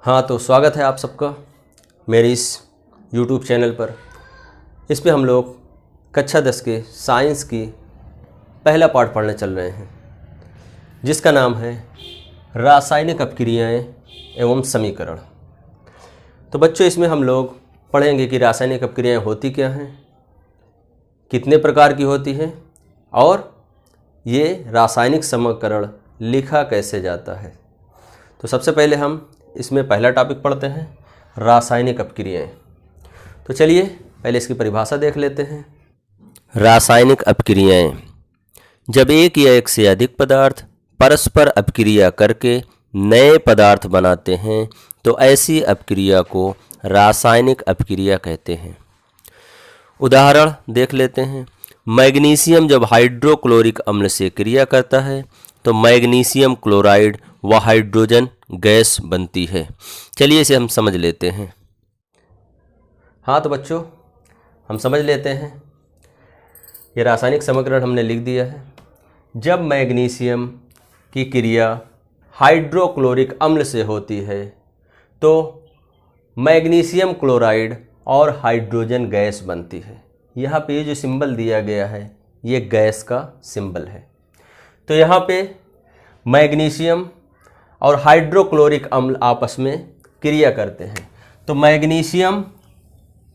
हाँ, तो स्वागत है आप सबका मेरे इस YouTube चैनल पर। इस पे हम लोग कक्षा 10 के साइंस की पहला पाठ पढ़ने चल रहे हैं, जिसका नाम है रासायनिक अपक्रियाएं एवं समीकरण। तो बच्चों, इसमें हम लोग पढ़ेंगे कि रासायनिक अपक्रियाएं होती क्या हैं, कितने प्रकार की होती हैं और ये रासायनिक समीकरण लिखा कैसे जाता है। तो सबसे पहले हम इसमें पहला टॉपिक पढ़ते हैं, रासायनिक अपक्रियाएं। तो चलिए पहले इसकी परिभाषा देख लेते हैं। रासायनिक अपक्रियाएं, जब एक या एक से अधिक पदार्थ परस्पर अपक्रिया करके नए पदार्थ बनाते हैं तो ऐसी अपक्रिया को रासायनिक अपक्रिया कहते हैं। उदाहरण देख लेते हैं। मैग्नीशियम जब हाइड्रोक्लोरिक अम्ल से क्रिया करता है तो मैग्नीशियम क्लोराइड व हाइड्रोजन गैस बनती है। चलिए इसे हम समझ लेते हैं। हाँ, तो बच्चों हम समझ लेते हैं। ये रासायनिक समीकरण हमने लिख दिया है। जब मैग्नीशियम की क्रिया हाइड्रोक्लोरिक अम्ल से होती है तो मैग्नीशियम क्लोराइड और हाइड्रोजन गैस बनती है। यहाँ पे ये जो सिंबल दिया गया है ये गैस का सिंबल है। तो यहाँ पे मैग्नीशियम और हाइड्रोक्लोरिक अम्ल आपस में क्रिया करते हैं। तो मैग्नीशियम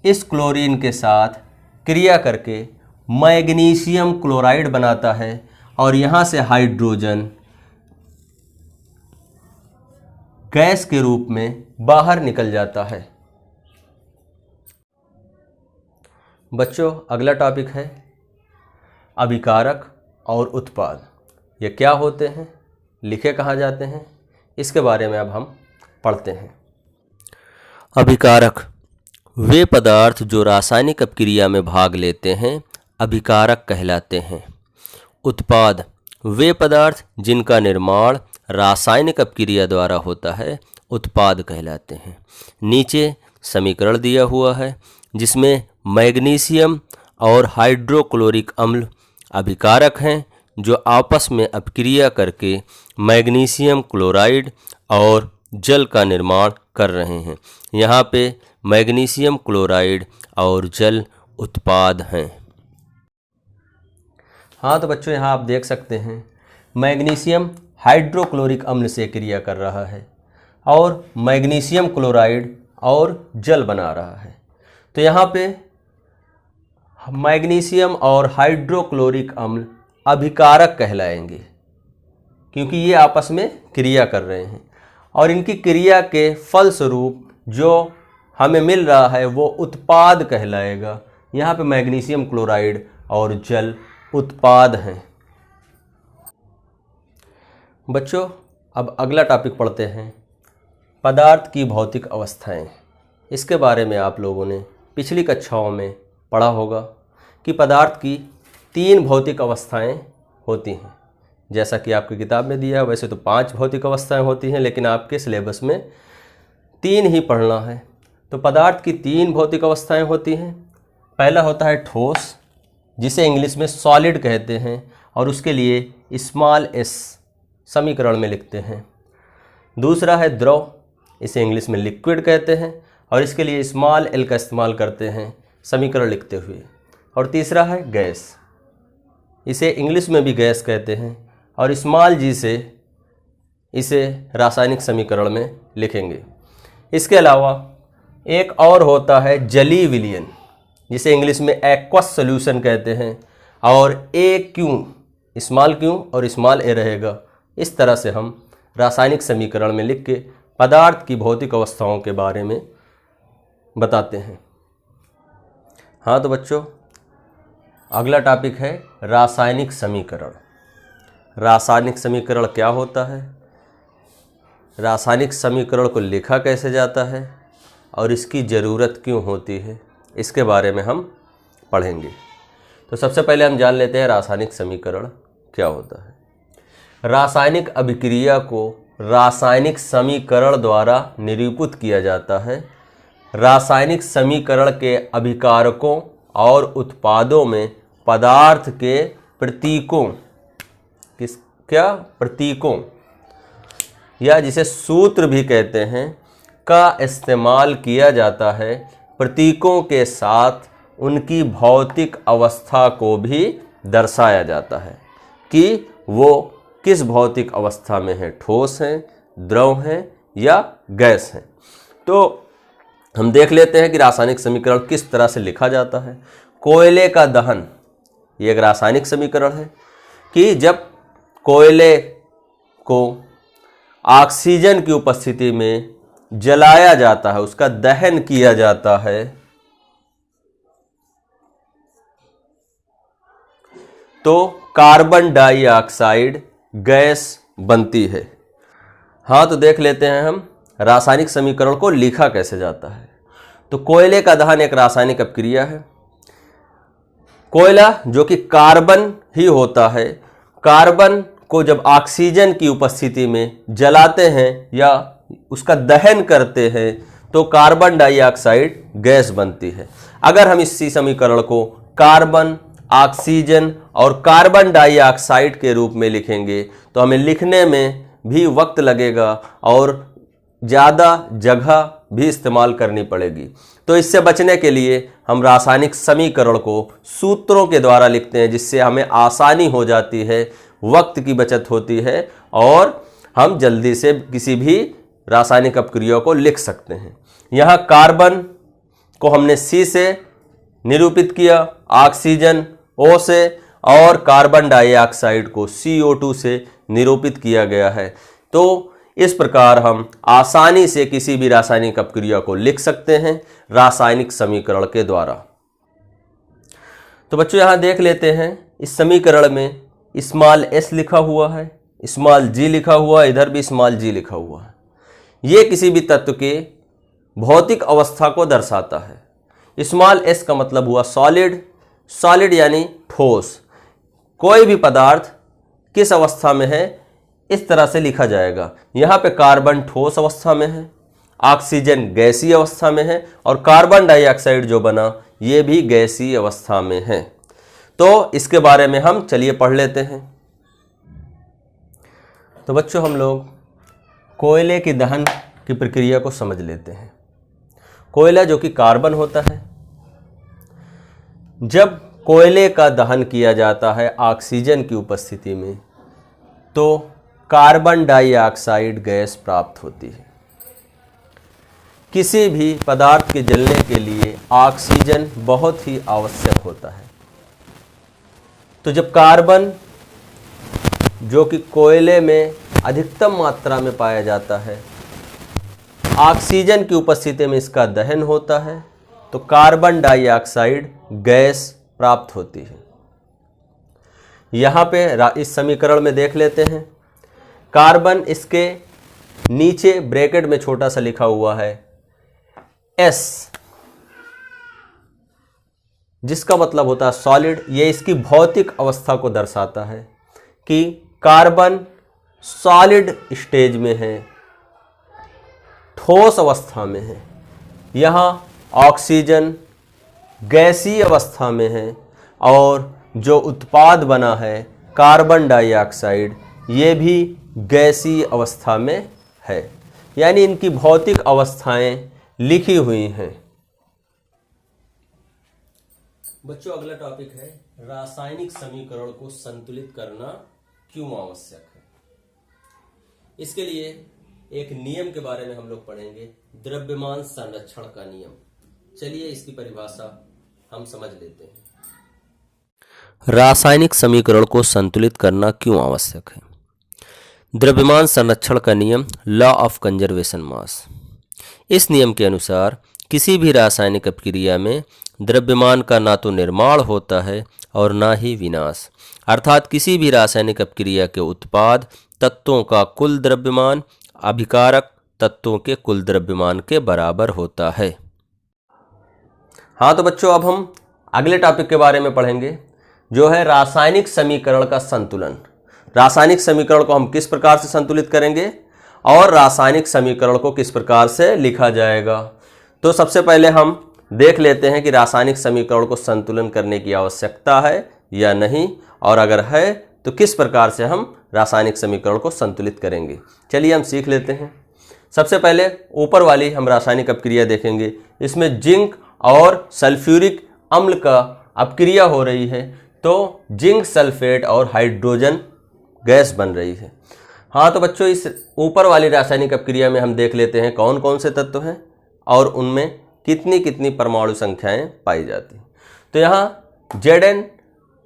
इस क्लोरीन के साथ क्रिया करके मैग्नीशियम क्लोराइड बनाता है और यहाँ से हाइड्रोजन गैस के रूप में बाहर निकल जाता है। बच्चों, अगला टॉपिक है अभिकारक और उत्पाद। ये क्या होते हैं, लिखे कहाँ जाते हैं, इसके बारे में अब हम पढ़ते हैं। अभिकारक वे पदार्थ जो रासायनिक अपक्रिया में भाग लेते हैं अभिकारक कहलाते हैं। उत्पाद वे पदार्थ जिनका निर्माण रासायनिक अपक्रिया द्वारा होता है उत्पाद कहलाते हैं। नीचे समीकरण दिया हुआ है जिसमें मैग्नीशियम और हाइड्रोक्लोरिक अम्ल अभिकारक हैं जो आपस में अपक्रिया करके मैग्नीशियम क्लोराइड और जल का निर्माण कर रहे हैं। यहाँ पे मैग्नीशियम क्लोराइड और जल उत्पाद हैं। हाँ, तो बच्चों यहाँ आप देख सकते हैं मैग्नीशियम हाइड्रोक्लोरिक अम्ल से क्रिया कर रहा है और मैग्नीशियम क्लोराइड और जल बना रहा है। तो यहाँ पे मैग्नीशियम और हाइड्रोक्लोरिक अम्ल अभिकारक कहलाएंगे क्योंकि ये आपस में क्रिया कर रहे हैं और इनकी क्रिया के फलस्वरूप जो हमें मिल रहा है वो उत्पाद कहलाएगा। यहाँ पे मैग्नीशियम क्लोराइड और जल उत्पाद हैं। बच्चों, अब अगला टॉपिक पढ़ते हैं, पदार्थ की भौतिक अवस्थाएं। इसके बारे में आप लोगों ने पिछली कक्षाओं में पढ़ा होगा कि पदार्थ की 3 भौतिक अवस्थाएं होती हैं। जैसा कि आपकी किताब में दिया है, वैसे तो 5 भौतिक अवस्थाएं होती हैं, लेकिन आपके सिलेबस में 3 ही पढ़ना है। तो पदार्थ की 3 भौतिक अवस्थाएं होती हैं। पहला होता है ठोस, जिसे इंग्लिश में सॉलिड कहते हैं और उसके लिए स्मॉल एस समीकरण में लिखते हैं। दूसरा है द्रव, इसे इंग्लिश में लिक्विड कहते हैं और इसके लिए स्मॉल एल का इस्तेमाल करते हैं समीकरण लिखते हुए। और तीसरा है गैस, इसे इंग्लिश में भी गैस कहते हैं और स्मॉल जी से इसे रासायनिक समीकरण में लिखेंगे। इसके अलावा एक और होता है जलीय विलयन, जिसे इंग्लिश में एक्वस सॉल्यूशन कहते हैं और ए क्यू, स्मॉल क्यू और स्मॉल ए रहेगा। इस तरह से हम रासायनिक समीकरण में लिख के पदार्थ की भौतिक अवस्थाओं के बारे में बताते हैं। हाँ, तो बच्चों अगला टॉपिक है रासायनिक समीकरण। रासायनिक समीकरण क्या होता है, रासायनिक समीकरण को लिखा कैसे जाता है और इसकी ज़रूरत क्यों होती है, इसके बारे में हम पढ़ेंगे। तो सबसे पहले हम जान लेते हैं रासायनिक समीकरण क्या होता है। रासायनिक अभिक्रिया को रासायनिक समीकरण द्वारा निरूपित किया जाता है। रासायनिक समीकरण के अभिकारकों और उत्पादों में पदार्थ के प्रतीकों प्रतीकों या जिसे सूत्र भी कहते हैं का इस्तेमाल किया जाता है प्रतीकों के साथ उनकी भौतिक अवस्था को भी दर्शाया जाता है कि वो किस भौतिक अवस्था में है, ठोस हैं, द्रव हैं या गैस हैं। तो हम देख लेते हैं कि रासायनिक समीकरण किस तरह से लिखा जाता है। कोयले का दहन, ये एक रासायनिक समीकरण है कि जब कोयले को ऑक्सीजन की उपस्थिति में जलाया जाता है, उसका दहन किया जाता है, तो कार्बन डाइऑक्साइड गैस बनती है। हाँ, तो देख लेते हैं हम रासायनिक समीकरण को लिखा कैसे जाता है। तो कोयले का दहन एक रासायनिक अपक्रिया है। कोयला जो कि कार्बन ही होता है, कार्बन को जब ऑक्सीजन की उपस्थिति में जलाते हैं या उसका दहन करते हैं तो कार्बन डाइऑक्साइड गैस बनती है। अगर हम इसी समीकरण को कार्बन, ऑक्सीजन और कार्बन डाइऑक्साइड के रूप में लिखेंगे तो हमें लिखने में भी वक्त लगेगा और ज़्यादा जगह भी इस्तेमाल करनी पड़ेगी। तो इससे बचने के लिए हम रासायनिक समीकरण को सूत्रों के द्वारा लिखते हैं, जिससे हमें आसानी हो जाती है, वक्त की बचत होती है और हम जल्दी से किसी भी रासायनिक अपक्रिया को लिख सकते हैं। यहाँ कार्बन को हमने C से निरूपित किया, ऑक्सीजन O से और कार्बन डाइऑक्साइड को CO2 से निरूपित किया गया है। तो इस प्रकार हम आसानी से किसी भी रासायनिक अपक्रिया को लिख सकते हैं रासायनिक समीकरण के द्वारा। तो बच्चों यहाँ देख लेते हैं, इस समीकरण में स्मॉल s लिखा हुआ है, स्मॉल g लिखा हुआ है, इधर भी स्मॉल g लिखा हुआ है। ये किसी भी तत्व के भौतिक अवस्था को दर्शाता है। स्मॉल s का मतलब हुआ सॉलिड, सॉलिड यानी ठोस। कोई भी पदार्थ किस अवस्था में है इस तरह से लिखा जाएगा। यहाँ पे कार्बन ठोस अवस्था में है, ऑक्सीजन गैसीय अवस्था में है और कार्बन डाइऑक्साइड जो बना ये भी गैसीय अवस्था में है। तो इसके बारे में हम चलिए पढ़ लेते हैं। तो बच्चों हम लोग कोयले की दहन की प्रक्रिया को समझ लेते हैं। कोयला जो कि कार्बन होता है, जब कोयले का दहन किया जाता है ऑक्सीजन की उपस्थिति में तो कार्बन डाइऑक्साइड गैस प्राप्त होती है। किसी भी पदार्थ के जलने के लिए ऑक्सीजन बहुत ही आवश्यक होता है। तो जब कार्बन जो कि कोयले में अधिकतम मात्रा में पाया जाता है, ऑक्सीजन की उपस्थिति में इसका दहन होता है तो कार्बन डाइऑक्साइड गैस प्राप्त होती है। यहाँ पे इस समीकरण में देख लेते हैं, कार्बन इसके नीचे ब्रैकेट में छोटा सा लिखा हुआ है S, जिसका मतलब होता है सॉलिड। ये इसकी भौतिक अवस्था को दर्शाता है कि कार्बन सॉलिड स्टेज में है, ठोस अवस्था में है। यहाँ ऑक्सीजन गैसीय अवस्था में है और जो उत्पाद बना है कार्बन डाइऑक्साइड ये भी गैसीय अवस्था में है। यानी इनकी भौतिक अवस्थाएं लिखी हुई हैं। बच्चों अगला टॉपिक है रासायनिक समीकरण को संतुलित करना क्यों आवश्यक है। इसके लिए एक नियम के बारे में हम लोग पढ़ेंगे, द्रव्यमान संरक्षण का नियम। चलिए इसकी परिभाषा हम समझ लेते हैं। रासायनिक समीकरण को संतुलित करना क्यों आवश्यक है। द्रव्यमान संरक्षण का नियम, लॉ ऑफ कंजर्वेशन मास। इस नियम के अनुसार किसी भी रासायनिक अपक्रिया में द्रव्यमान का ना तो निर्माण होता है और ना ही विनाश। अर्थात किसी भी रासायनिक अपक्रिया के उत्पाद तत्वों का कुल द्रव्यमान अभिकारक तत्वों के कुल द्रव्यमान के बराबर होता है। हाँ तो बच्चों अब हम अगले टॉपिक के बारे में पढ़ेंगे, जो है रासायनिक समीकरण का संतुलन। रासायनिक समीकरण को हम किस प्रकार से संतुलित करेंगे और रासायनिक समीकरण को किस प्रकार से लिखा जाएगा। तो सबसे पहले हम देख लेते हैं कि रासायनिक समीकरण को संतुलन करने की आवश्यकता है या नहीं, और अगर है तो किस प्रकार से हम रासायनिक समीकरण को संतुलित करेंगे। चलिए हम सीख लेते हैं। सबसे पहले ऊपर वाली हम रासायनिक अपक्रिया देखेंगे। इसमें जिंक और सल्फ्यूरिक अम्ल का अपक्रिया हो रही है, तो जिंक सल्फेट और हाइड्रोजन गैस बन रही है। हाँ तो बच्चों, इस ऊपर वाली रासायनिक अपक्रिया में हम देख लेते हैं कौन कौन से तत्व हैं और उनमें कितनी कितनी परमाणु संख्याएं पाई जाती हैं। तो यहाँ Zn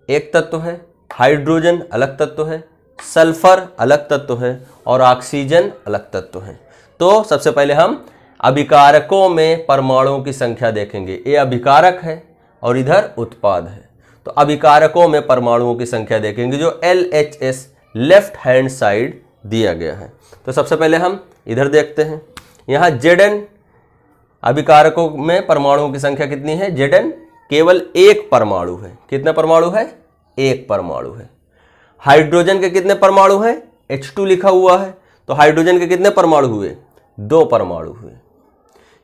एक तत्व है, हाइड्रोजन अलग तत्व है, सल्फर अलग तत्व है और ऑक्सीजन अलग तत्व है। तो सबसे पहले हम अभिकारकों में परमाणुओं की संख्या देखेंगे। ये अभिकारक है और इधर उत्पाद है। तो अभिकारकों में परमाणुओं की संख्या देखेंगे जो LHS लेफ्ट हैंड साइड दिया गया है। तो सबसे पहले हम इधर देखते हैं। यहाँ Zn अभिकारकों में परमाणुओं की संख्या कितनी है? Zn केवल एक परमाणु है। कितने परमाणु है? एक परमाणु है। हाइड्रोजन के कितने परमाणु हैं? H2 लिखा हुआ है, तो हाइड्रोजन के कितने परमाणु हुए? दो परमाणु हुए।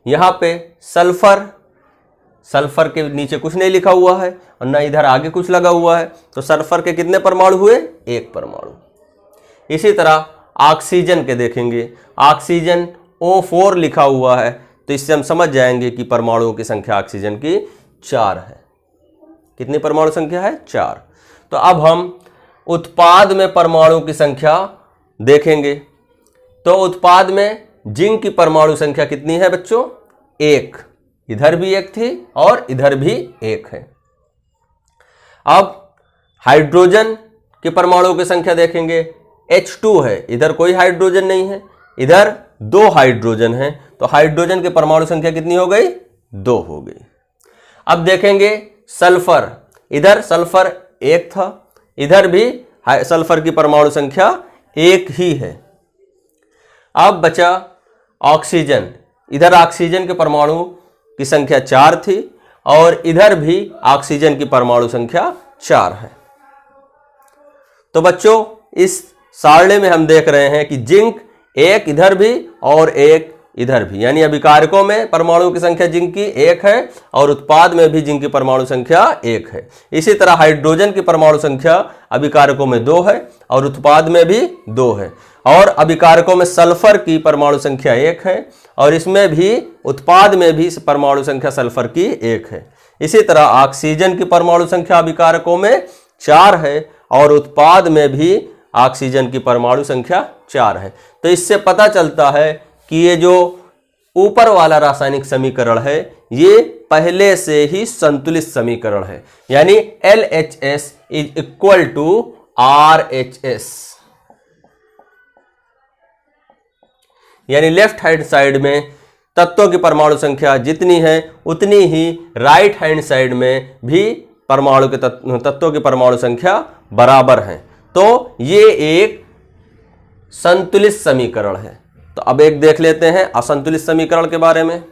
यहाँ पे सल्फर के नीचे कुछ नहीं लिखा हुआ है और ना इधर आगे कुछ लगा हुआ है, तो सल्फर के कितने परमाणु हुए? एक परमाणु। इसी तरह ऑक्सीजन के देखेंगे। ऑक्सीजन O4 लिखा हुआ है, तो इससे हम समझ जाएंगे कि परमाणुओं की संख्या ऑक्सीजन की 4 है। कितनी परमाणु संख्या है? 4। तो अब हम उत्पाद में परमाणु की संख्या देखेंगे। तो उत्पाद में जिंक की परमाणु संख्या कितनी है बच्चों? 1। इधर भी 1 थी और इधर भी 1 है। अब हाइड्रोजन की परमाणुओं की संख्या देखेंगे। H2 है, इधर कोई हाइड्रोजन नहीं है, इधर 2 हाइड्रोजन हैं, तो हाइड्रोजन की परमाणु संख्या कितनी हो गई? 2 हो गई। अब देखेंगे सल्फर। इधर सल्फर 1 था, इधर भी सल्फर की परमाणु संख्या 1 ही है। अब बचा ऑक्सीजन। इधर ऑक्सीजन के परमाणु की संख्या 4 थी और इधर भी ऑक्सीजन की परमाणु संख्या 4 है। तो बच्चों, इस सारणी में हम देख रहे हैं कि जिंक 1 इधर भी और 1 इधर भी, यानी अभिकारकों में परमाणु की संख्या जिंक की 1 है और उत्पाद में भी जिंक की परमाणु संख्या 1 है। इसी तरह हाइड्रोजन की परमाणु संख्या अभिकारकों में 2 है और उत्पाद में भी 2 है। और अभिकारकों में सल्फर की परमाणु संख्या 1 है और इसमें भी उत्पाद में भी परमाणु संख्या सल्फर की 1 है। इसी तरह ऑक्सीजन की परमाणु संख्या अभिकारकों में 4 है और उत्पाद में भी ऑक्सीजन की परमाणु संख्या 4 है। तो इससे पता चलता है कि ये जो ऊपर वाला रासायनिक समीकरण है ये पहले से ही संतुलित समीकरण है, यानी LHS is equal to RHS, यानी लेफ्ट हैंड साइड में तत्वों की परमाणु संख्या जितनी है उतनी ही राइट हैंड साइड में भी परमाणु के तत्वों की परमाणु संख्या बराबर है। तो ये एक संतुलित समीकरण है। तो अब एक देख लेते हैं असंतुलित समीकरण के बारे में।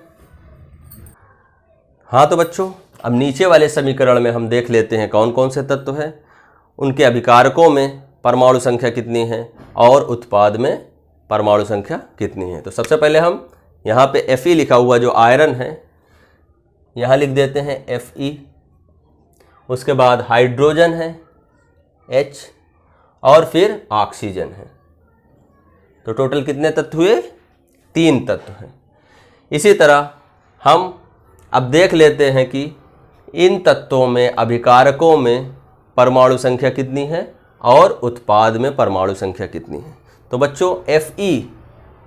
हाँ तो बच्चों, अब नीचे वाले समीकरण में हम देख लेते हैं कौन कौन से तत्व हैं, उनके अभिकारकों में परमाणु संख्या कितनी है और उत्पाद में परमाणु संख्या कितनी है। तो सबसे पहले हम यहाँ पे Fe लिखा हुआ जो आयरन है यहाँ लिख देते हैं Fe। उसके बाद हाइड्रोजन है H और फिर ऑक्सीजन है। तो टोटल कितने तत्व हुए? 3 तत्व हैं। इसी तरह हम अब देख लेते हैं कि इन तत्वों में अभिकारकों में परमाणु संख्या कितनी है और उत्पाद में परमाणु संख्या कितनी है। तो बच्चों Fe,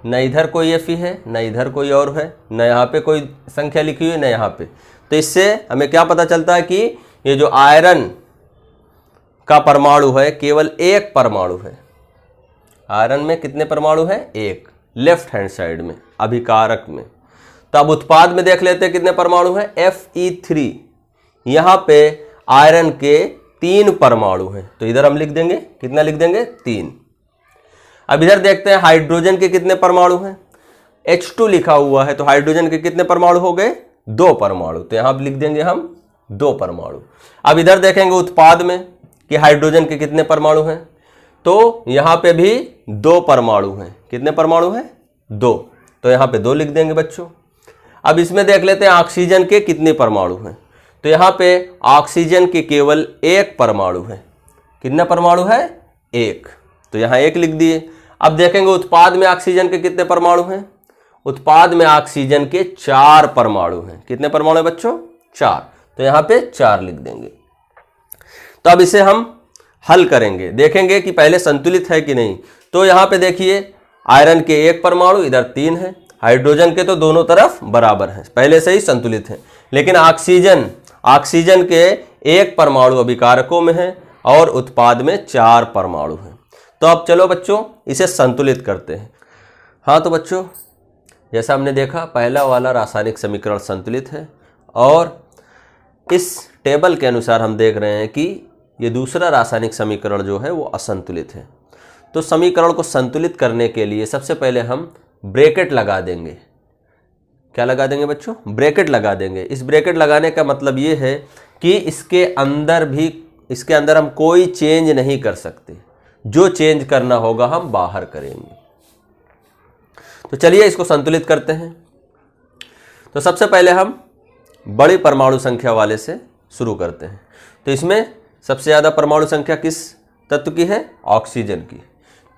न इधर कोई Fe है न इधर कोई और है, न यहाँ पे कोई संख्या लिखी हुई है न यहाँ पे। तो इससे हमें क्या पता चलता है कि ये जो आयरन का परमाणु है केवल 1 परमाणु है। आयरन में कितने परमाणु है? 1, लेफ्ट हैंड साइड में अभिकारक में। तो अब उत्पाद में देख लेते हैं कितने परमाणु हैं। Fe3, यहाँ पे आयरन के 3 परमाणु हैं, तो इधर हम लिख देंगे, कितना लिख देंगे? 3। अब इधर देखते हैं हाइड्रोजन के कितने परमाणु हैं। H2 लिखा हुआ है, तो हाइड्रोजन के कितने परमाणु हो गए? 2 परमाणु, तो यहाँ लिख देंगे हम 2 परमाणु। अब इधर देखेंगे उत्पाद में कि हाइड्रोजन के कितने परमाणु हैं, तो यहाँ पे भी 2 परमाणु हैं। कितने परमाणु हैं? 2, तो यहाँ पे 2 लिख देंगे बच्चों। अब इसमें देख लेते हैं ऑक्सीजन के कितने परमाणु हैं। तो यहाँ पे ऑक्सीजन के केवल 1 परमाणु है। कितने परमाणु है? 1, तो यहाँ 1 लिख दिए। अब देखेंगे उत्पाद में ऑक्सीजन के कितने परमाणु हैं। उत्पाद में ऑक्सीजन के 4 परमाणु हैं। कितने परमाणु हैं बच्चों? 4। तो यहाँ पे 4 लिख देंगे। तो अब इसे हम हल करेंगे, देखेंगे कि पहले संतुलित है कि नहीं। तो यहाँ पे देखिए आयरन के 1 परमाणु, इधर 3 है। हाइड्रोजन के तो दोनों तरफ बराबर हैं, पहले से ही संतुलित है। लेकिन ऑक्सीजन के 1 परमाणु अभिकारकों में है और उत्पाद में 4 परमाणु हैं। तो अब चलो बच्चों इसे संतुलित करते हैं। हाँ तो बच्चों जैसा हमने देखा पहला वाला रासायनिक समीकरण संतुलित है और इस टेबल के अनुसार हम देख रहे हैं कि ये दूसरा रासायनिक समीकरण जो है वो असंतुलित है। तो समीकरण को संतुलित करने के लिए सबसे पहले हम ब्रैकेट लगा देंगे। क्या लगा देंगे बच्चों? ब्रैकेट लगा देंगे। इस ब्रैकेट लगाने का मतलब ये है कि इसके अंदर हम कोई चेंज नहीं कर सकते, जो चेंज करना होगा हम बाहर करेंगे। तो चलिए इसको संतुलित करते हैं। तो सबसे पहले हम बड़ी परमाणु संख्या वाले से शुरू करते हैं। तो इसमें सबसे ज़्यादा परमाणु संख्या किस तत्व की है? ऑक्सीजन की।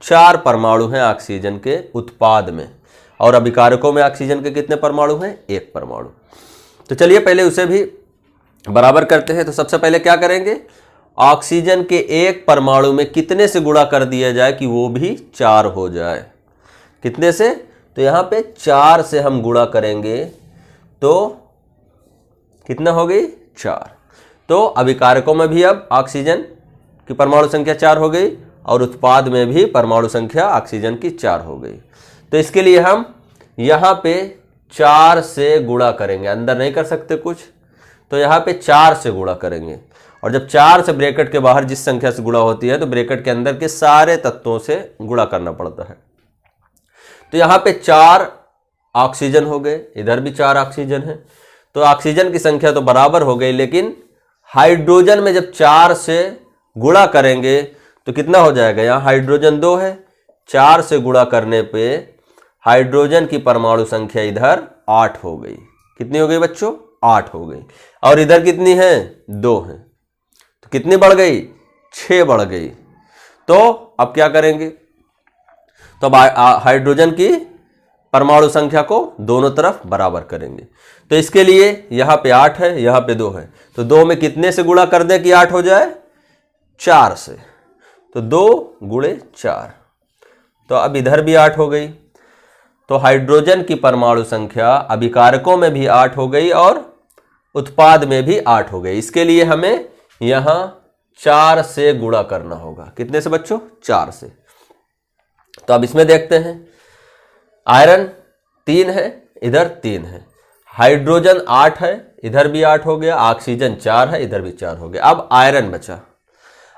4 परमाणु हैं ऑक्सीजन के उत्पाद में और अभिकारकों में ऑक्सीजन के कितने परमाणु हैं? 1 परमाणु। तो चलिए पहले उसे भी बराबर करते हैं। तो सबसे पहले क्या करेंगे? ऑक्सीजन के 1 परमाणु में कितने से गुणा कर दिया जाए कि वो भी 4 हो जाए? कितने से? तो यहाँ पे 4 से हम गुणा करेंगे तो कितना हो गई? 4। तो अभिकारकों में भी अब ऑक्सीजन की परमाणु संख्या 4 हो गई और उत्पाद में भी परमाणु संख्या ऑक्सीजन की 4 हो गई। तो इसके लिए हम यहाँ पे 4 से गुणा करेंगे, अंदर नहीं कर सकते कुछ, तो यहाँ पे 4 से गुणा करेंगे। और जब 4 से ब्रैकेट के बाहर जिस संख्या से गुणा होती है तो ब्रैकेट के अंदर के सारे तत्वों से गुणा करना पड़ता है। तो यहाँ पे 4 ऑक्सीजन हो गए, इधर भी 4 ऑक्सीजन है। तो ऑक्सीजन की संख्या तो बराबर हो गई, लेकिन हाइड्रोजन में जब 4 से गुणा करेंगे तो कितना हो जाएगा? यहाँ हाइड्रोजन 2 है, 4 से गुणा करने पे हाइड्रोजन की परमाणु संख्या इधर 8 हो गई। कितनी हो गई बच्चों? 8 हो गई। और इधर कितनी है? 2 है। तो कितनी बढ़ गई? 6 बढ़ गई। तो अब क्या करेंगे? तो अब हाइड्रोजन की परमाणु संख्या को दोनों तरफ बराबर करेंगे। तो इसके लिए यहाँ पे 8 है, यहाँ पे 2 है। तो 2 में कितने से गुणा कर दें कि 8 हो जाए? 4 से। तो 2 गुणे 4। तो अब इधर भी 8 हो गई। तो हाइड्रोजन की परमाणु संख्या अभिकारकों में भी 8 हो गई और उत्पाद में भी 8 हो गई। इसके लिए हमें यहाँ 4 से गुणा करना होगा। कितने से बच्चों? 4 से। तो अब इसमें देखते हैं, आयरन 3 है, इधर 3 है। हाइड्रोजन 8 है, इधर भी 8 हो गया। ऑक्सीजन 4 है, इधर भी 4 हो गया। अब आयरन बचा।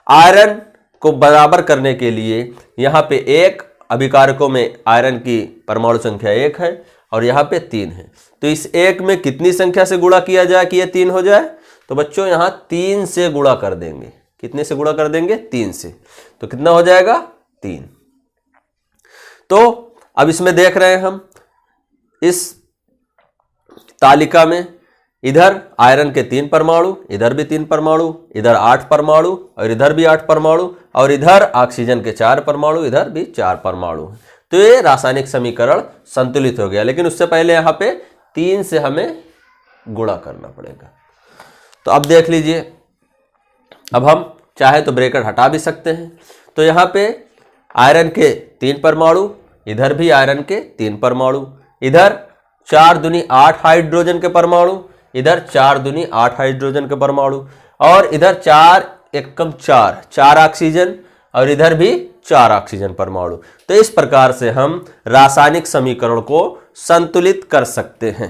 आयरन को बराबर करने के लिए यहाँ पे 1 अभिकारकों में आयरन की परमाणु संख्या 1 है और यहाँ पे 3 है। तो इस 1 में कितनी संख्या से गुणा किया जाए कि ये 3 हो जाए? तो बच्चों यहाँ 3 से गुणा कर देंगे। कितने से गुणा कर देंगे? 3 से। तो कितना हो जाएगा? 3। तो अब इसमें देख रहे हैं हम इस तालिका में इधर आयरन के 3 परमाणु, इधर भी 3 परमाणु, इधर 8 परमाणु और इधर भी 8 परमाणु और इधर ऑक्सीजन के 4 परमाणु, इधर भी 4 परमाणु। तो ये रासायनिक समीकरण संतुलित हो गया। लेकिन उससे पहले यहाँ पे 3 से हमें गुणा करना पड़ेगा। तो अब देख लीजिए, अब हम चाहे तो ब्रैकेट हटा भी सकते हैं। तो यहाँ पे आयरन के 3 परमाणु, इधर भी आयरन के 3 परमाणु, इधर 4 दूनी 8 हाइड्रोजन के परमाणु, इधर 4 दूनी 8 हाइड्रोजन के परमाणु और इधर 4 एकम 4 ऑक्सीजन और इधर भी 4 ऑक्सीजन परमाणु। तो इस प्रकार से हम रासायनिक समीकरण को संतुलित कर सकते हैं।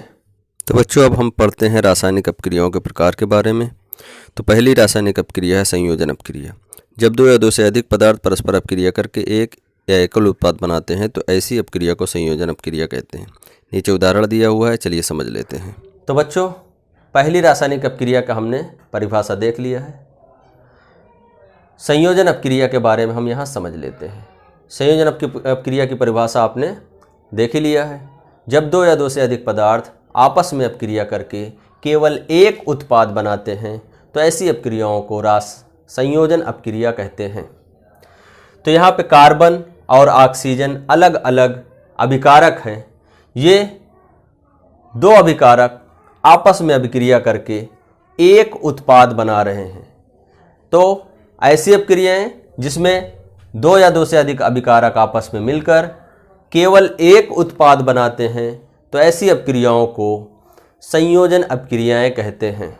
तो बच्चों अब हम पढ़ते हैं रासायनिक अपक्रियाओं के प्रकार के बारे में। तो पहली रासायनिक अपक्रिया है संयोजन अपक्रिया। जब 2 या 2 से अधिक पदार्थ परस्पर अपक्रिया करके एक या एकल उत्पाद बनाते हैं तो ऐसी अपक्रिया को संयोजन अपक्रिया कहते हैं। नीचे उदाहरण दिया हुआ है, चलिए समझ लेते हैं। तो बच्चों पहली रासायनिक अपक्रिया का हमने परिभाषा देख लिया है। संयोजन अपक्रिया के बारे में हम यहाँ समझ लेते हैं। संयोजन अपक्रिया की परिभाषा आपने देख ही लिया है। जब 2 या 2 से अधिक पदार्थ आपस में अपक्रिया करके केवल एक उत्पाद बनाते हैं तो ऐसी अपक्रियाओं को संयोजन अपक्रिया कहते हैं। तो यहाँ पे कार्बन और ऑक्सीजन अलग अलग अभिकारक हैं ये दो अभिकारक आपस में अभिक्रिया करके एक उत्पाद बना रहे हैं। तो ऐसी अपक्रियाएं जिसमें दो या दो से अधिक अभिकारक आपस में मिलकर केवल एक उत्पाद बनाते हैं, तो ऐसी अपक्रियाओं को संयोजन अपक्रियाएं कहते हैं।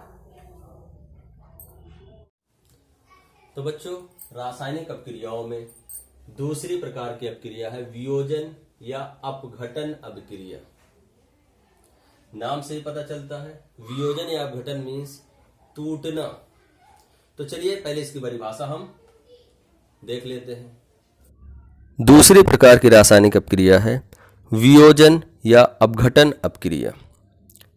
तो बच्चों, रासायनिक अपक्रियाओं में दूसरी प्रकार की अपक्रिया है वियोजन या अपघटन अपक्रिया। नाम से ही पता चलता है, वियोजन या अपघटन मीन्स टूटना। तो चलिए पहले इसकी परिभाषा हम देख लेते हैं। दूसरी प्रकार की रासायनिक अपक्रिया है वियोजन या अपघटन अपक्रिया।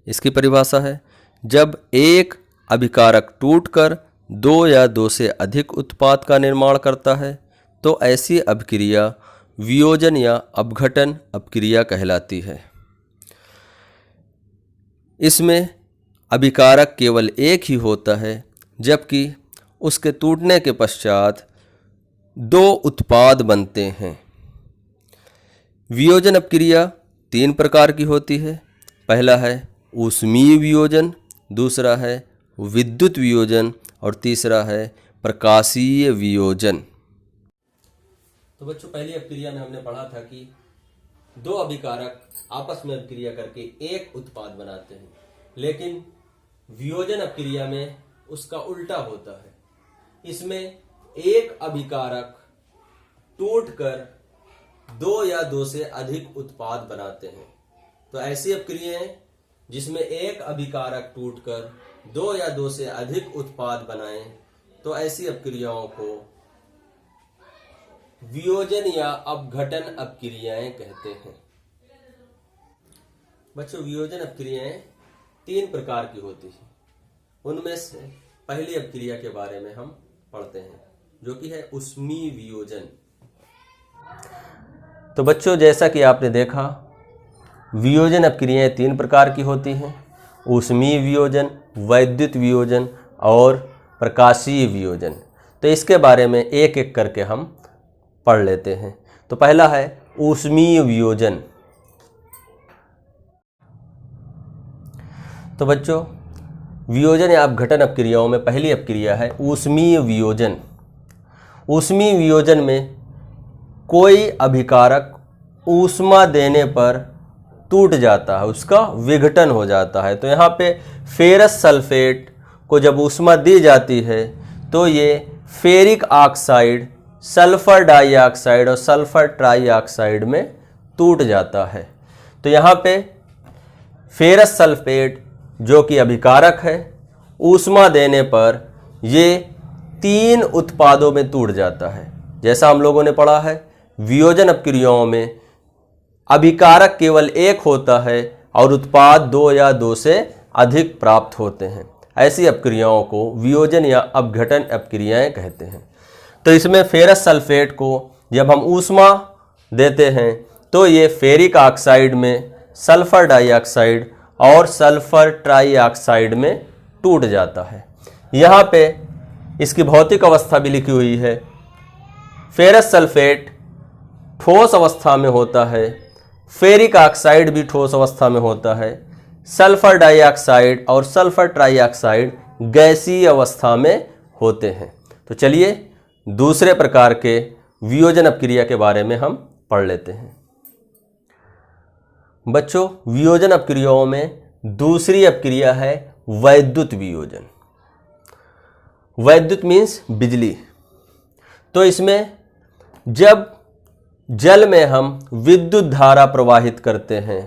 इसकी परिभाषा है, जब एक अभिकारक टूटकर दो या दो से अधिक उत्पाद का निर्माण करता है, तो ऐसी अपक्रिया वियोजन या अपघटन अपक्रिया कहलाती है। इसमें अभिकारक केवल एक ही होता है, जबकि उसके टूटने के पश्चात दो उत्पाद बनते हैं। वियोजन अपक्रिया तीन प्रकार की होती है। पहला है ऊष्मीय वियोजन, दूसरा है विद्युत वियोजन और तीसरा है प्रकाशीय वियोजन। तो बच्चों, पहली अपक्रिया में हमने पढ़ा था कि दो अभिकारक आपस में अपक्रिया करके एक उत्पाद बनाते हैं, लेकिन वियोजन अपक्रिया में उसका उल्टा होता है। इसमें एक अभिकारक टूटकर दो या दो से अधिक उत्पाद बनाते हैं। तो ऐसी अपक्रियाएं जिसमें एक अभिकारक टूटकर दो या दो से अधिक उत्पाद बनाएं, तो ऐसी अपक्रियाओं को वियोजन या अपघटन अपक्रियाएं कहते हैं। बच्चों, वियोजन अपक्रियाएं तीन प्रकार की होती हैं। उनमें से पहली अपक्रिया के बारे में हम पढ़ते हैं, जो कि है ऊष्मीय वियोजन। तो बच्चों, जैसा कि आपने देखा, वियोजन अपक्रियाएं तीन प्रकार की होती हैं: ऊष्मीय वियोजन, वैद्युत वियोजन और प्रकाशीय वियोजन। तो इसके बारे में एक एक करके हम पढ़ लेते हैं। तो पहला है ऊष्मीय वियोजन। तो बच्चों, वियोजन या अपघटन अपक्रियाओं में पहली अपक्रिया है ऊष्मीय वियोजन। ऊष्मीय वियोजन में कोई अभिकारक ऊष्मा देने पर टूट जाता है, उसका विघटन हो जाता है। तो यहाँ पे फेरस सल्फेट को जब ऊष्मा दी जाती है, तो ये फेरिक ऑक्साइड, सल्फर डाइऑक्साइड और सल्फर ट्राइऑक्साइड में टूट जाता है। तो यहाँ पे फेरस सल्फेट जो कि अभिकारक है, ऊष्मा देने पर ये तीन उत्पादों में टूट जाता है। जैसा हम लोगों ने पढ़ा है, वियोजन अपक्रियाओं में अभिकारक केवल एक होता है और उत्पाद दो या दो से अधिक प्राप्त होते हैं। ऐसी अपक्रियाओं को वियोजन या अपघटन अपक्रियाएं कहते हैं। तो इसमें फेरस सल्फेट को जब हम ऊष्मा देते हैं, तो ये फेरिक ऑक्साइड में सल्फर डाइऑक्साइड और सल्फर ट्राइऑक्साइड में टूट जाता है। यहाँ पे इसकी भौतिक अवस्था भी लिखी हुई है। फेरस सल्फेट ठोस अवस्था में होता है, फेरिक ऑक्साइड भी ठोस अवस्था में होता है, सल्फर डाइऑक्साइड और सल्फर ट्राइऑक्साइड गैसीय अवस्था में होते हैं। तो चलिए दूसरे प्रकार के वियोजन अपक्रिया के बारे में हम पढ़ लेते हैं। बच्चों, वियोजन अपक्रियाओं में दूसरी अपक्रिया है वैद्युत वियोजन। वैद्युत मीन्स बिजली। तो इसमें जब जल में हम विद्युत धारा प्रवाहित करते हैं,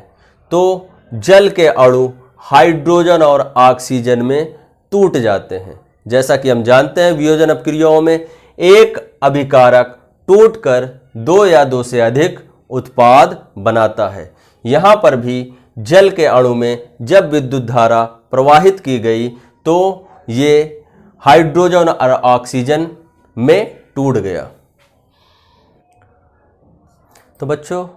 तो जल के अणु हाइड्रोजन और ऑक्सीजन में टूट जाते हैं। जैसा कि हम जानते हैं, वियोजन अपक्रियाओं में एक अभिकारक टूटकर दो या दो से अधिक उत्पाद बनाता है। यहाँ पर भी जल के अणु में जब विद्युत धारा प्रवाहित की गई, तो ये हाइड्रोजन और ऑक्सीजन में टूट गया। तो बच्चों,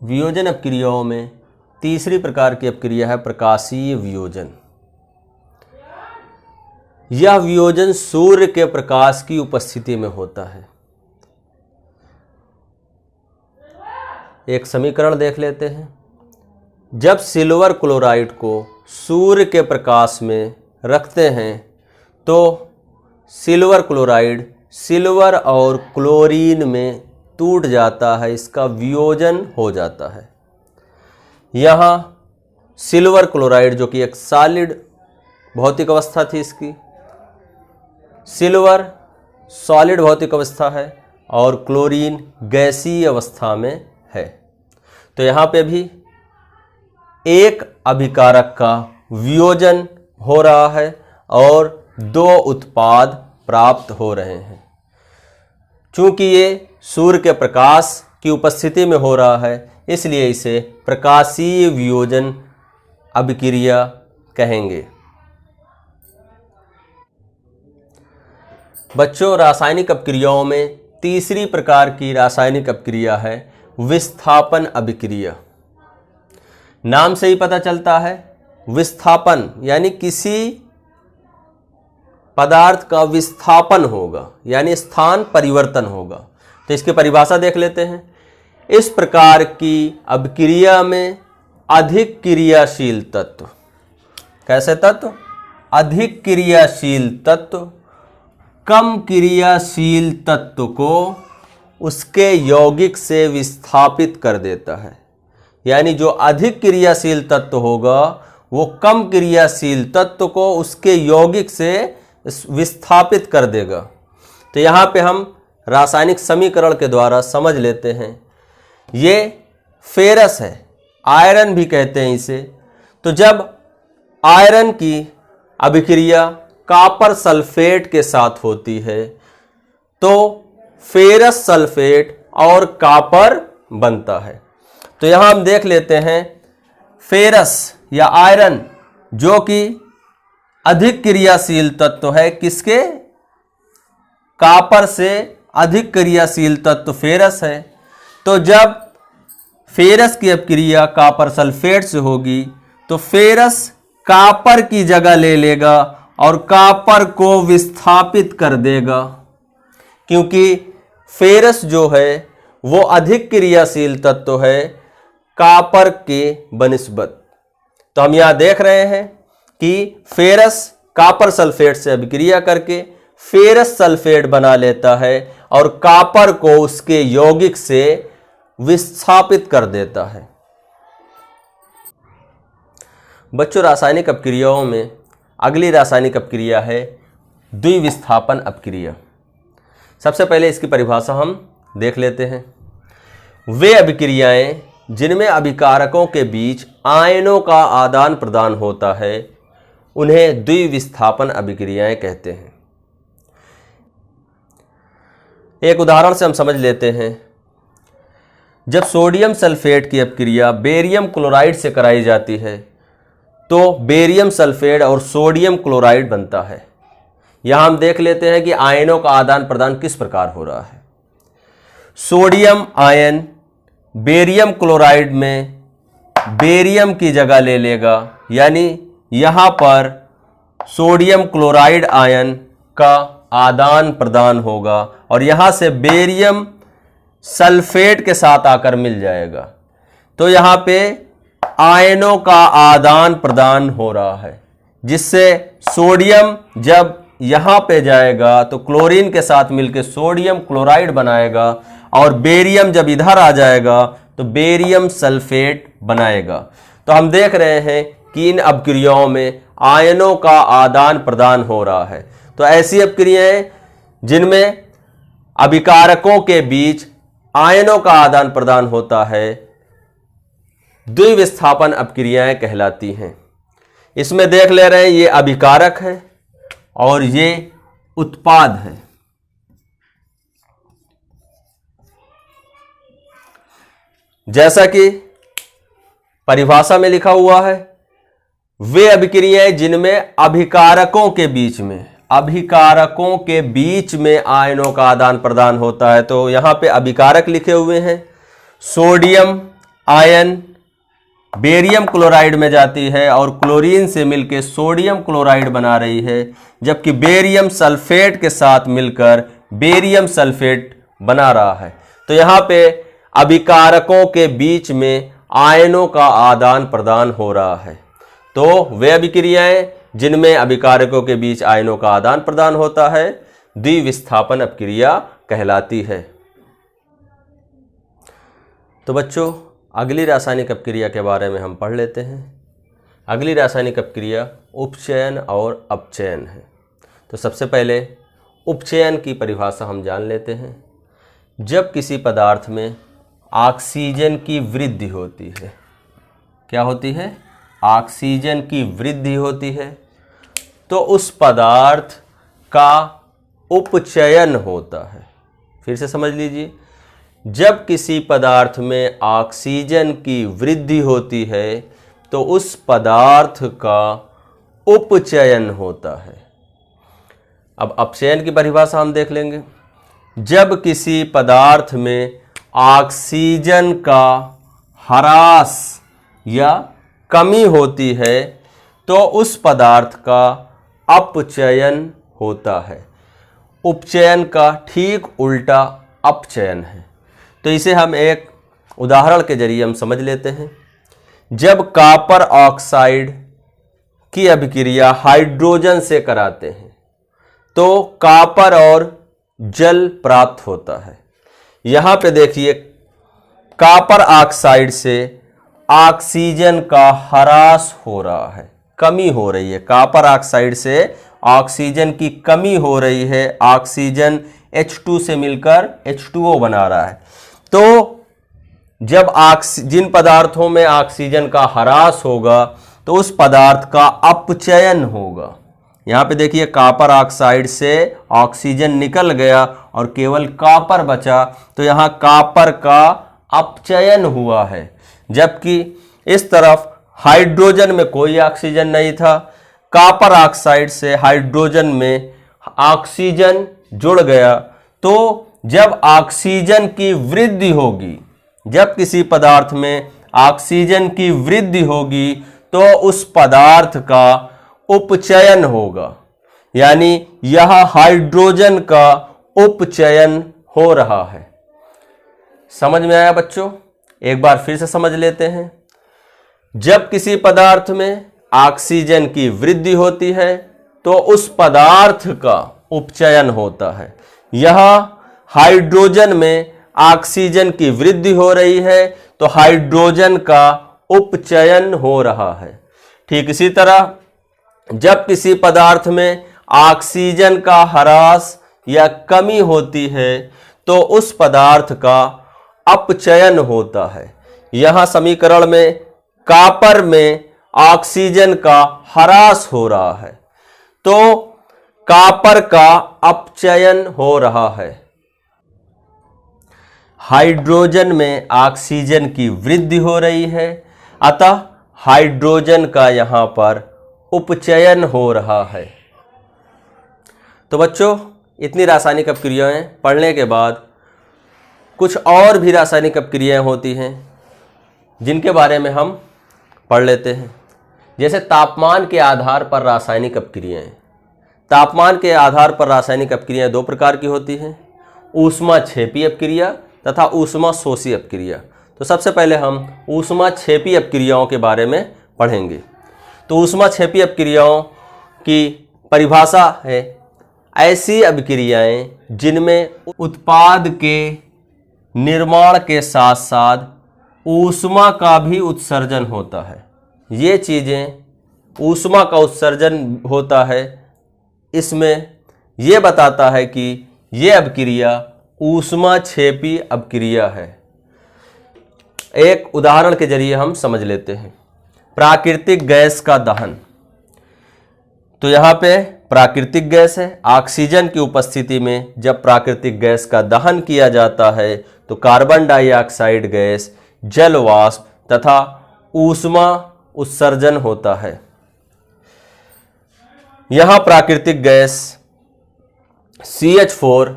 वियोजन अपक्रियाओं में तीसरी प्रकार की अपक्रिया है प्रकाशीय वियोजन। यह वियोजन सूर्य के प्रकाश की उपस्थिति में होता है। एक समीकरण देख लेते हैं। जब सिल्वर क्लोराइड को सूर्य के प्रकाश में रखते हैं तो सिल्वर क्लोराइड सिल्वर और क्लोरीन में टूट जाता है, इसका वियोजन हो जाता है। यहाँ सिल्वर क्लोराइड जो कि एक सॉलिड भौतिक अवस्था थी, इसकी सिल्वर सॉलिड भौतिक अवस्था है और क्लोरीन गैसीय अवस्था में है। तो यहाँ पे भी एक अभिकारक का वियोजन हो रहा है और दो उत्पाद प्राप्त हो रहे हैं। चूंकि ये सूर्य के प्रकाश की उपस्थिति में हो रहा है, इसलिए इसे प्रकाशीय वियोजन अभिक्रिया कहेंगे। बच्चों, रासायनिक अपक्रियाओं में तीसरी प्रकार की रासायनिक अपक्रिया है विस्थापन अभिक्रिया। नाम से ही पता चलता है, विस्थापन यानी किसी पदार्थ का विस्थापन होगा, यानी स्थान परिवर्तन होगा। तो इसकी परिभाषा देख लेते हैं। इस प्रकार की अभिक्रिया में अधिक क्रियाशील तत्व, कैसे तत्व? अधिक क्रियाशील तत्व कम क्रियाशील तत्व को उसके यौगिक से विस्थापित कर देता है। यानी जो अधिक क्रियाशील तत्व होगा वो कम क्रियाशील तत्व को उसके यौगिक से विस्थापित कर देगा। तो यहाँ पे हम रासायनिक समीकरण के द्वारा समझ लेते हैं। ये फेरस है, आयरन भी कहते हैं इसे। तो जब आयरन की अभिक्रिया कॉपर सल्फेट के साथ होती है तो फेरस सल्फेट और कॉपर बनता है। तो यहाँ हम देख लेते हैं, फेरस या आयरन जो कि अधिक क्रियाशील तत्व है, किसके? कॉपर से अधिक क्रियाशील तत्व फेरस है। तो जब फेरस की अपक्रिया कॉपर सल्फेट से होगी तो फेरस कॉपर की जगह ले लेगा और कॉपर को विस्थापित कर देगा, क्योंकि फेरस जो है वो अधिक क्रियाशील तत्व है कॉपर के बनिस्बत। तो हम यहाँ देख रहे हैं कि फेरस कॉपर सल्फेट से अभिक्रिया करके फेरस सल्फेट बना लेता है और कॉपर को उसके यौगिक से विस्थापित कर देता है। बच्चों, रासायनिक अपक्रियाओं में अगली रासायनिक अपक्रिया है द्विविस्थापन अपक्रिया। सबसे पहले इसकी परिभाषा हम देख लेते हैं। वे अभिक्रियाएं जिनमें अभिकारकों के बीच आयनों का आदान प्रदान होता है उन्हें द्विविस्थापन अभिक्रियाएं कहते हैं। एक उदाहरण से हम समझ लेते हैं। जब सोडियम सल्फेट की अपक्रिया बेरियम क्लोराइड से कराई जाती है तो बेरियम सल्फेट और सोडियम क्लोराइड बनता है। यहां हम देख लेते हैं कि आयनों का आदान प्रदान किस प्रकार हो रहा है। सोडियम आयन बेरियम क्लोराइड में बेरियम की जगह ले लेगा, यानी यहां पर सोडियम क्लोराइड आयन का आदान प्रदान होगा और यहां से बेरियम सल्फेट के साथ आकर मिल जाएगा। तो यहां पे आयनों का आदान प्रदान हो रहा है, जिससे सोडियम जब यहां पे जाएगा तो क्लोरीन के साथ मिलकर सोडियम क्लोराइड बनाएगा और बेरियम जब इधर आ जाएगा तो बेरियम सल्फेट बनाएगा। तो हम देख रहे हैं कि इन अपक्रियाओं में आयनों का आदान प्रदान हो रहा है। तो ऐसी अपक्रियाएं जिनमें अभिकारकों के बीच आयनों का आदान प्रदान होता है द्विविस्थापन अपक्रियाएं कहलाती हैं। इसमें देख ले रहे हैं ये अभिकारक है और ये उत्पाद है। जैसा कि परिभाषा में लिखा हुआ है, वे अभिक्रियाएं जिनमें अभिकारकों के बीच में आयनों का आदान प्रदान होता है। तो यहां पे अभिकारक लिखे हुए हैं। सोडियम आयन बेरियम क्लोराइड में जाती है और क्लोरीन से मिलकर सोडियम क्लोराइड बना रही है, जबकि बेरियम सल्फेट के साथ मिलकर बेरियम सल्फेट बना रहा है। तो यहाँ पे अभिकारकों के बीच में आयनों का आदान प्रदान हो रहा है। तो वे अभिक्रियाएं जिनमें अभिकारकों के बीच आयनों का आदान प्रदान होता है द्विविस्थापन अपक्रिया कहलाती है। तो बच्चों, अगली रासायनिक अपक्रिया के बारे में हम पढ़ लेते हैं। अगली रासायनिक अपक्रिया उपचयन और अपचयन है। तो सबसे पहले उपचयन की परिभाषा हम जान लेते हैं। जब किसी पदार्थ में ऑक्सीजन की वृद्धि होती है, क्या होती है? ऑक्सीजन की वृद्धि होती है, तो उस पदार्थ का उपचयन होता है। फिर से समझ लीजिए, जब किसी पदार्थ में ऑक्सीजन की वृद्धि होती है तो उस पदार्थ का उपचयन होता है। अब अपचयन की परिभाषा हम देख लेंगे। जब किसी पदार्थ में ऑक्सीजन का ह्रास या कमी होती है तो उस पदार्थ का अपचयन होता है। उपचयन का ठीक उल्टा अपचयन है। तो इसे हम एक उदाहरण के जरिए हम समझ लेते हैं। जब कॉपर ऑक्साइड की अभिक्रिया हाइड्रोजन से कराते हैं तो कॉपर और जल प्राप्त होता है। यहाँ पे देखिए, कॉपर ऑक्साइड से ऑक्सीजन का ह्रास हो रहा है, कमी हो रही है। कॉपर ऑक्साइड से ऑक्सीजन की कमी हो रही है। ऑक्सीजन H2 से मिलकर H2O बना रहा है। तो जब जिन पदार्थों में ऑक्सीजन का ह्रास होगा तो उस पदार्थ का अपचयन होगा। यहाँ पे देखिए, कॉपर ऑक्साइड से ऑक्सीजन निकल गया और केवल कॉपर बचा, तो यहाँ कॉपर का अपचयन हुआ है। जबकि इस तरफ हाइड्रोजन में कोई ऑक्सीजन नहीं था, कॉपर ऑक्साइड से हाइड्रोजन में ऑक्सीजन जुड़ गया। तो जब ऑक्सीजन की वृद्धि होगी, जब किसी पदार्थ में ऑक्सीजन की वृद्धि होगी तो उस पदार्थ का उपचयन होगा। यानी यह हाइड्रोजन का उपचयन हो रहा है। समझ में आया बच्चों? एक बार फिर से समझ लेते हैं। जब किसी पदार्थ में ऑक्सीजन की वृद्धि होती है तो उस पदार्थ का उपचयन होता है। यहां हाइड्रोजन में ऑक्सीजन की वृद्धि हो रही है तो हाइड्रोजन का उपचयन हो रहा है। ठीक इसी तरह जब किसी पदार्थ में ऑक्सीजन का ह्रास या कमी होती है तो उस पदार्थ का अपचयन होता है। यहां समीकरण में कॉपर में ऑक्सीजन का ह्रास हो रहा है तो कॉपर का अपचयन हो रहा है। हाइड्रोजन में ऑक्सीजन की वृद्धि हो रही है, अतः हाइड्रोजन का यहां पर उपचयन हो रहा है। तो बच्चों, इतनी रासायनिक अपक्रियाएं पढ़ने के बाद कुछ और भी रासायनिक अपक्रियाएं होती हैं जिनके बारे में हम पढ़ लेते हैं। जैसे तापमान के आधार पर रासायनिक अपक्रियाएं। तापमान के आधार पर रासायनिक अपक्रियाएं दो प्रकार की होती हैं, ऊष्माक्षेपी अपक्रिया तथा ऊष्माशोषी अपक्रिया। तो सबसे पहले हम ऊष्माक्षेपी अपक्रियाओं के बारे में पढ़ेंगे। तो ऊष्माक्षेपी अपक्रियाओं की परिभाषा है ऐसी अभिक्रियाएं जिनमें उत्पाद के निर्माण के साथ साथ ऊष्मा का भी उत्सर्जन होता है। ये चीज़ें ऊष्मा का उत्सर्जन होता है, इसमें यह बताता है कि यह अपक्रिया ऊष्माक्षेपी अपक्रिया है। एक उदाहरण के जरिए हम समझ लेते हैं। प्राकृतिक गैस का दहन। तो यहाँ पे प्राकृतिक गैस है, ऑक्सीजन की उपस्थिति में जब प्राकृतिक गैस का दहन किया जाता है तो कार्बन डाइऑक्साइड गैस, जल वाष्प तथा ऊष्मा उत्सर्जन होता है। यहाँ प्राकृतिक गैस CH4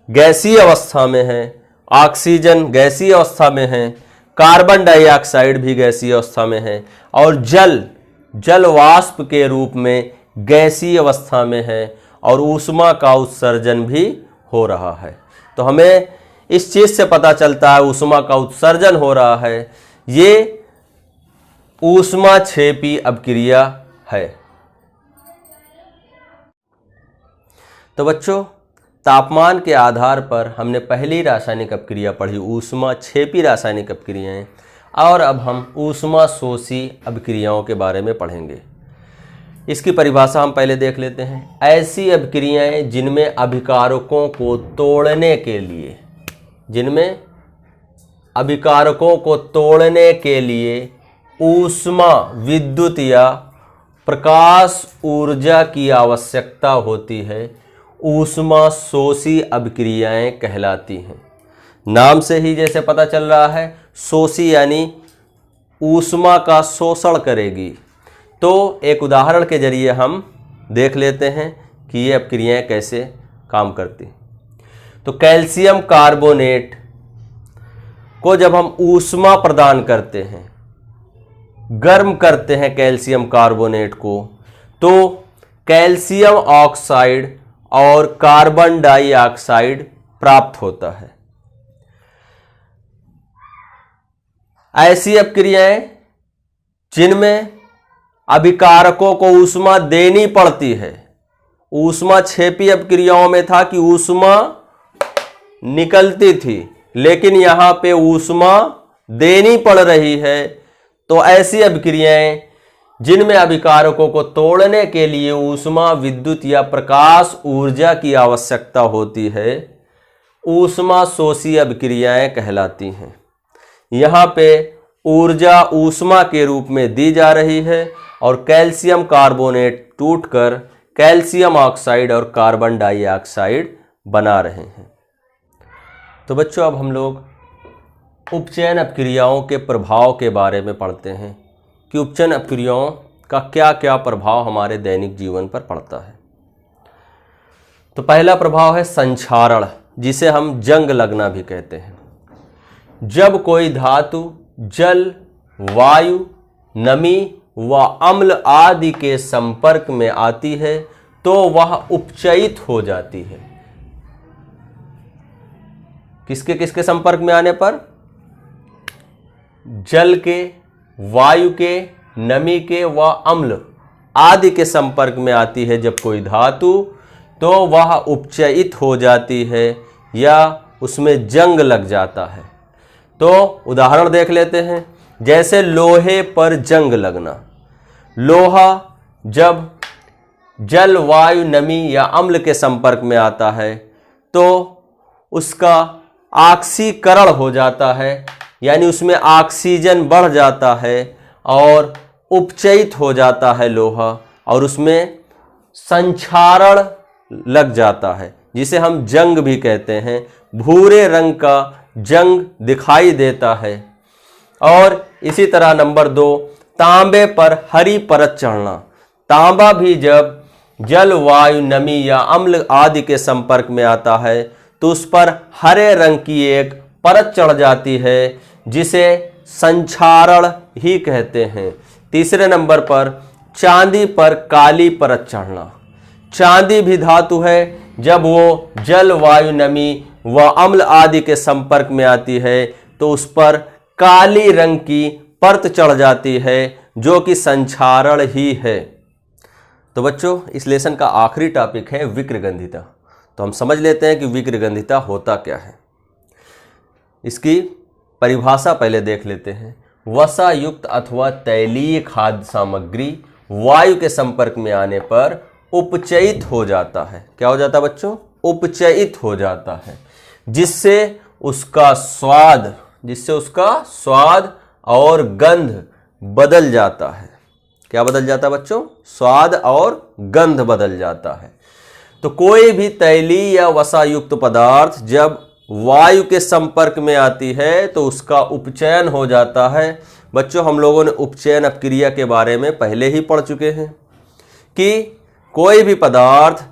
गैसीय अवस्था में है, ऑक्सीजन गैसीय अवस्था में है, कार्बन डाइऑक्साइड भी गैसीय अवस्था में है और जल वाष्प के रूप में गैसीय अवस्था में है और ऊष्मा का उत्सर्जन भी हो रहा है। तो हमें इस चीज से पता चलता है ऊष्मा का उत्सर्जन हो रहा है। ये ऊष्माक्षेपी अपक्रिया है। तो बच्चों, तापमान के आधार पर हमने पहली रासायनिक अपक्रिया पढ़ी ऊष्माक्षेपी रासायनिक अपक्रियाएं, और अब हम ऊष्माशोषी अपक्रियाओं के बारे में पढ़ेंगे। इसकी परिभाषा हम पहले देख लेते हैं। ऐसी अपक्रियाएं जिनमें अभिकारकों को तोड़ने के लिए ऊष्मा, विद्युत या प्रकाश ऊर्जा की आवश्यकता होती है, ऊष्माशोषी अपक्रियाएं कहलाती हैं। नाम से ही जैसे पता चल रहा है, शोषी यानी ऊष्मा का शोषण करेगी। तो एक उदाहरण के जरिए हम देख लेते हैं कि ये अपक्रियाएं कैसे काम करती। तो कैल्शियम कार्बोनेट को जब हम ऊष्मा प्रदान करते हैं, गर्म करते हैं कैल्शियम कार्बोनेट को, तो कैल्शियम ऑक्साइड और कार्बन डाइऑक्साइड प्राप्त होता है। ऐसी अपक्रियाएं जिनमें अभिकारकों को ऊष्मा देनी पड़ती है। ऊष्माक्षेपी अपक्रियाओं में था कि ऊष्मा निकलती थी, लेकिन यहां पे ऊष्मा देनी पड़ रही है। तो ऐसी अपक्रियाएं जिनमें अभिकारकों को तोड़ने के लिए ऊष्मा, विद्युत या प्रकाश ऊर्जा की आवश्यकता होती है, ऊष्माशोषी अपक्रियाएं कहलाती हैं। यहाँ पे ऊर्जा ऊष्मा के रूप में दी जा रही है और कैल्शियम कार्बोनेट टूटकर कैल्शियम ऑक्साइड और कार्बन डाइऑक्साइड बना रहे हैं। तो बच्चों, अब हम लोग उपचयन अपक्रियाओं के प्रभाव के बारे में पढ़ते हैं कि उपचयन अपक्रियाओं का क्या क्या प्रभाव हमारे दैनिक जीवन पर पड़ता है। तो पहला प्रभाव है संक्षारण, जिसे हम जंग लगना भी कहते हैं। जब कोई धातु जल, वायु, नमी व अम्ल आदि के संपर्क में आती है तो वह उपचयित हो जाती है। किसके किसके संपर्क में आने पर? जल के, वायु के, नमी के व अम्ल आदि के संपर्क में आती है जब कोई धातु, तो वह उपचयित हो जाती है या उसमें जंग लग जाता है। तो उदाहरण देख लेते हैं, जैसे लोहे पर जंग लगना। लोहा जब जल, वायु, नमी या अम्ल के संपर्क में आता है तो उसका ऑक्सीकरण हो जाता है, यानी उसमें ऑक्सीजन बढ़ जाता है और उपचयित हो जाता है लोहा, और उसमें संक्षारण लग जाता है, जिसे हम जंग भी कहते हैं। भूरे रंग का जंग दिखाई देता है। और इसी तरह नंबर 2, तांबे पर हरी परत चढ़ना। तांबा भी जब जल, वायु, नमी या अम्ल आदि के संपर्क में आता है तो उस पर हरे रंग की एक परत चढ़ जाती है, जिसे संक्षारण ही कहते हैं। तीसरे नंबर पर चांदी पर काली परत चढ़ना। चांदी भी धातु है, जब वो जल, वायु, नमी व अम्ल आदि के संपर्क में आती है तो उस पर काली रंग की परत चढ़ जाती है, जो कि संक्षारण ही है। तो बच्चों, इस लेसन का आखिरी टॉपिक है विक्रगंधिता। तो हम समझ लेते हैं कि विक्रगंधिता होता क्या है। इसकी परिभाषा पहले देख लेते हैं। वसा युक्त अथवा तैलीय खाद्य सामग्री वायु के संपर्क में आने पर उपचयित हो जाता है। क्या हो जाता है बच्चों? उपचयित हो जाता है, जिससे उसका स्वाद और गंध बदल जाता है। क्या बदल जाता है बच्चों? स्वाद और गंध बदल जाता है। तो कोई भी तैलीय या वसायुक्त पदार्थ जब वायु के संपर्क में आती है तो उसका उपचयन हो जाता है। बच्चों, हम लोगों ने उपचयन अपक्रिया के बारे में पहले ही पढ़ चुके हैं कि कोई भी पदार्थ,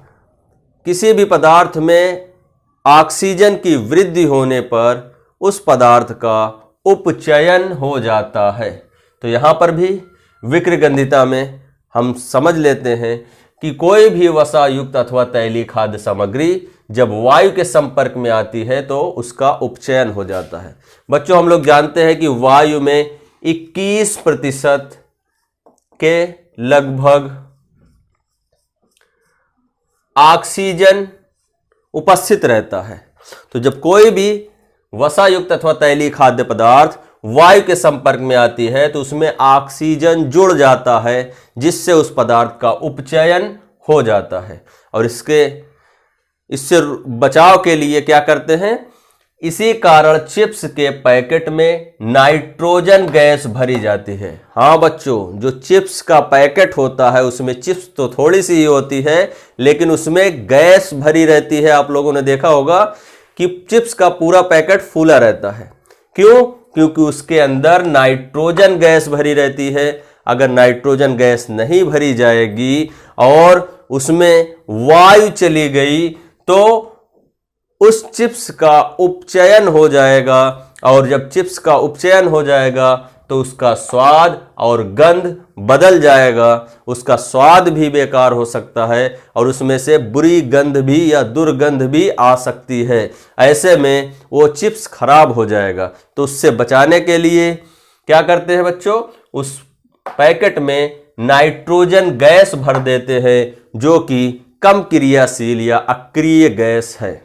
किसी भी पदार्थ में ऑक्सीजन की वृद्धि होने पर उस पदार्थ का उपचयन हो जाता है। तो यहाँ पर भी विक्रगंधिता में हम समझ लेते हैं कि कोई भी वसा युक्त अथवा तैलीय खाद्य सामग्री जब वायु के संपर्क में आती है तो उसका उपचयन हो जाता है। बच्चों, हम लोग जानते हैं कि वायु में 21% के लगभग ऑक्सीजन उपस्थित रहता है। तो जब कोई भी वसायुक्त अथवा तैलीय खाद्य पदार्थ वायु के संपर्क में आती है तो उसमें ऑक्सीजन जुड़ जाता है, जिससे उस पदार्थ का उपचयन हो जाता है। और इससे बचाव के लिए क्या करते हैं, इसी कारण चिप्स के पैकेट में नाइट्रोजन गैस भरी जाती है। हाँ बच्चों, जो चिप्स का पैकेट होता है उसमें चिप्स तो थोड़ी सी ही होती है, लेकिन उसमें गैस भरी रहती है। आप लोगों ने देखा होगा कि चिप्स का पूरा पैकेट फूला रहता है। क्यों? क्योंकि उसके अंदर नाइट्रोजन गैस भरी रहती है। अगर नाइट्रोजन गैस नहीं भरी जाएगी और उसमें वायु चली गई तो उस चिप्स का उपचयन हो जाएगा, और जब चिप्स का उपचयन हो जाएगा तो उसका स्वाद और गंध बदल जाएगा। उसका स्वाद भी बेकार हो सकता है और उसमें से बुरी गंध भी या दुर्गंध भी आ सकती है। ऐसे में वो चिप्स खराब हो जाएगा। तो उससे बचाने के लिए क्या करते हैं बच्चों, उस पैकेट में नाइट्रोजन गैस भर देते हैं, जो कि कम क्रियाशील या अक्रिय गैस है।